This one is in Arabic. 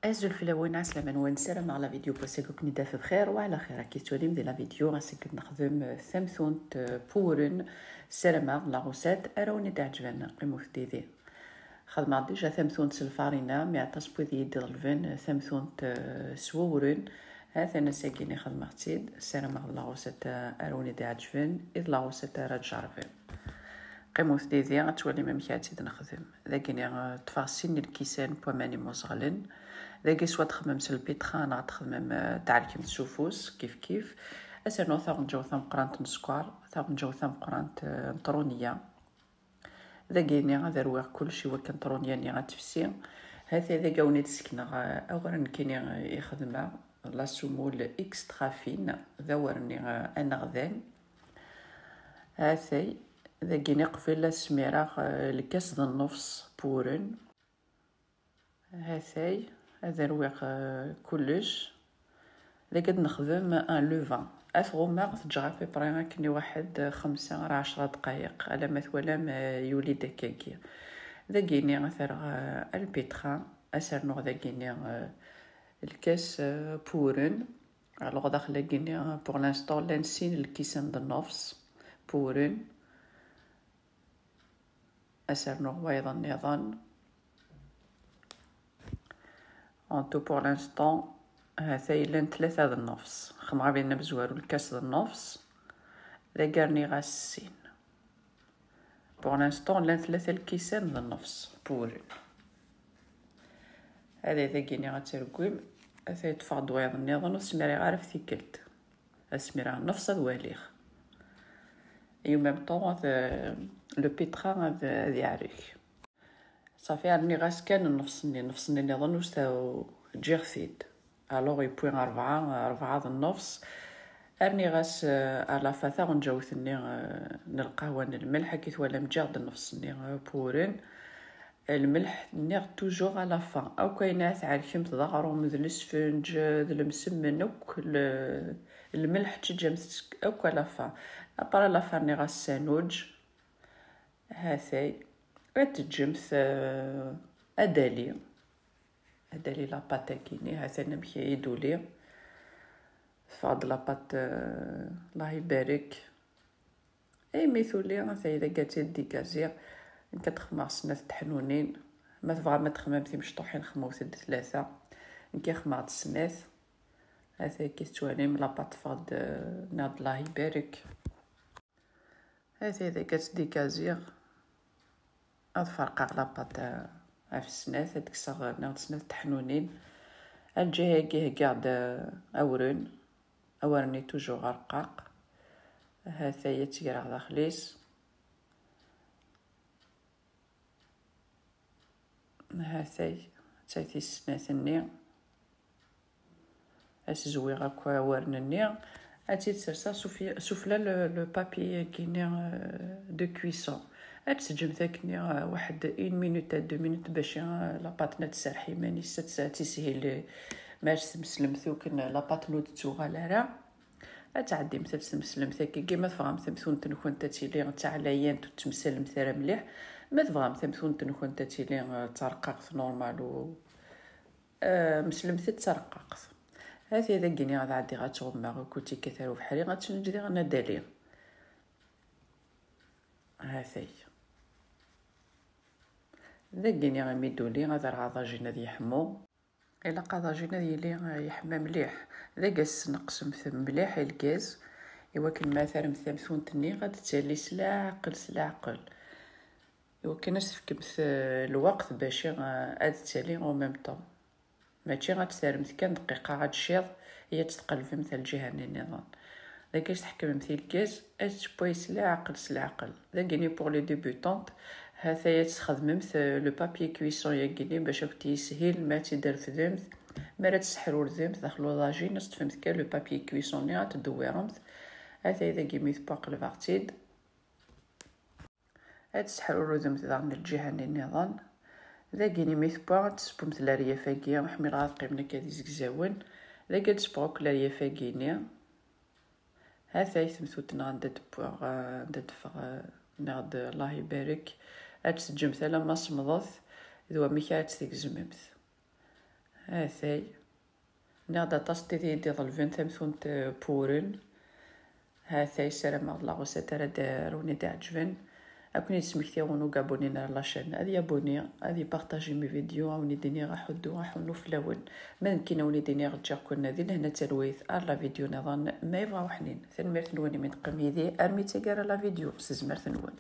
أزول في لوين عسلامة نوانسر على فيديو بوسيكو كني دافع بخير وعلى خير. كي تولي مدي لا فيديو غاسك نخدم ثمثونت بورن سلامة لا غوسات أروني تعجبنا قيمو في ديدي خدمة ديجا ثمثونت الفارينة مع تصبوذ يدي الفين ثمثونت سوورن هذا أنا ساكيني خدمة تيد سلامة لا غوسات أروني تعجبن إذ لا غوسات راجعرفين قيمو في ديدي غتولي ممكاتي نخدم ذاكيني تفاصيل الكيسان بوماني مصغلن ذاكي سوا تخمم البيتخان غتخمم تاع كيما تشوفوس كيف اسيرنو ثاغ نجاو ثم قرانت نسكوار ثاغ نجاو ثم قرانت نطرونية ذاكي ني غادرويغ كلشي وكان طرونية ني غتفسي هذا ذاكا وني تسكنا اولا كايني يخدم لا سومول اكسترافين ذا ورني انا غذان هاثي ذاكي نقفل السميرة الكاس ذا النفس بورن هاثي هذا رويق كلش لقد نخدم ان لوفان اثغوما تجرب بريغا كني واحد 5-10 دقائق على ما ثولام يولي دكاكي ذاكيني غثر البيتخا اسرنو ذاكيني الكاس بورن الوغ داخل ذاكيني بور لانستون لانسين الكيسان د النفس بورن اسرنو ايضا نظام en tout pour l'instant هذا لين 3 د النفس خمغا بينا بزوارو الكاس د النفس ذاكرني غاسين pour l'instant لين 3 الكيسان د النفس بورن هذا ذاكيني غتركويم هذا يتفاق دويض النظام وسميري غارف ثيكلت اسميرا نفس دواليغ ايو ميم طون لو بيترا هذا يعرف صافي راني غاس كان نفسني نظن وستاو جيرثيد الوغ يبوين 4 د النفس راني غاس على فاثا غنجاوثني نلقاو الملح كي ولا مجرد نفسني بورن الملح نيغ توجور على فان او كاينات عارفين تضغرو مثل السفنج ذل المسمن اوك الملح تجمس اوك على فان ابرا لا فان غاس سانوج هاثي تجمث ادالي لاباط كيني هذا نمشي يدولي فاض لاباط الله يبارك اي ميثولي هذا اذا قالت ديكازير كتخمر سنة تحنونين ما تبغى ما تخممتي مشطوحين خمو 3 نكي خمرت سنة هذا كيستواني من لاباط فاض ناض الله يبارك هذا اذا قالت ديكازير الفرق على باتا في السنة هاديك الصغار ناض سنة تحنونين الجهة كيه قاعد أورني توجو غرقاق هذا يتيرا على خليس هذا تايتي السنة ثني أسزويغا كوا ورنني أتي تسرسا سفلا لو بابي كيني دو كويسون تسجم ثاكني واحد 1 مينوت 2 مينوت باش لاباط تسرحي ماني 6 ساعات تسهيل ماش مسلمثو كن لاباط نود توغالا راه تعدي مثل مسلمثاكي كيما تفهم ثمثون تنكون تاتيلي تاع ليان تتمسلم ثرا مليح ما تفهم ثمثون تنكون تاتيلي ترقق نورمال و مسلمث ترقق هذه اذا كيني غادي عدي غاتغمى كوتي كثر بحالي غاتنجدي غنا دالي هاثي ذاكيني غميدولي غادا العضاجين هذا يحمو الا قاضاجين هذا يحمى مليح ذاك نقسم مليح الكاز ايوا كان مثلا ثمثون تني غادي تالي سلاعقل ايوا كان نسفكمث الوقت باش غاد تالي او ميم طون ماشي غاتسالم كان دقيقه غاتشيض هي تتقلب مثل الجهه النظام ذاك تحكم مثل الكاز تبوي سلاعقل ذاكيني بور لي ديبوتونط هذا يتخدم مثل لو بابي كويسون ياكيني باش يسهل ما تيدار في ذمث ما تسحرو الذمث داخلو لاجين نستفهمت كان لو بابي كويسون ني غتدويرمث هذا اذا كيميث باق الفارتيد تسحرو الذمث داخل الجهه النظام ذاكيني ميث با تسبو مثل ريافاكيا وحمي غادقي من كادي زكزاون ذاك تسبوك لا ريافاكيني هذا يثمثو تنغندد بوغ ندفغ ناض الله يبارك تسجم ثلا ما صمضت ذو ميكات تيك زممت هاثاي نغدا تصدي دي ظلفين ثمثونت بورن. هاثاي سلام الله وستر داروني دا عجبن. أكوني سمكتيون وقابونينا لاشين هذه ابوني هذه بارطاجي مي فيديو وني ديني غحدو غحنو في الاول ما يمكن وني ديني غتجا كنا ذي لهنا تلويث لا فيديو نظن ما يبغى وحنين ثنمرت نوني من قميدي ارمي تيقرا لا فيديو سزمرت نون.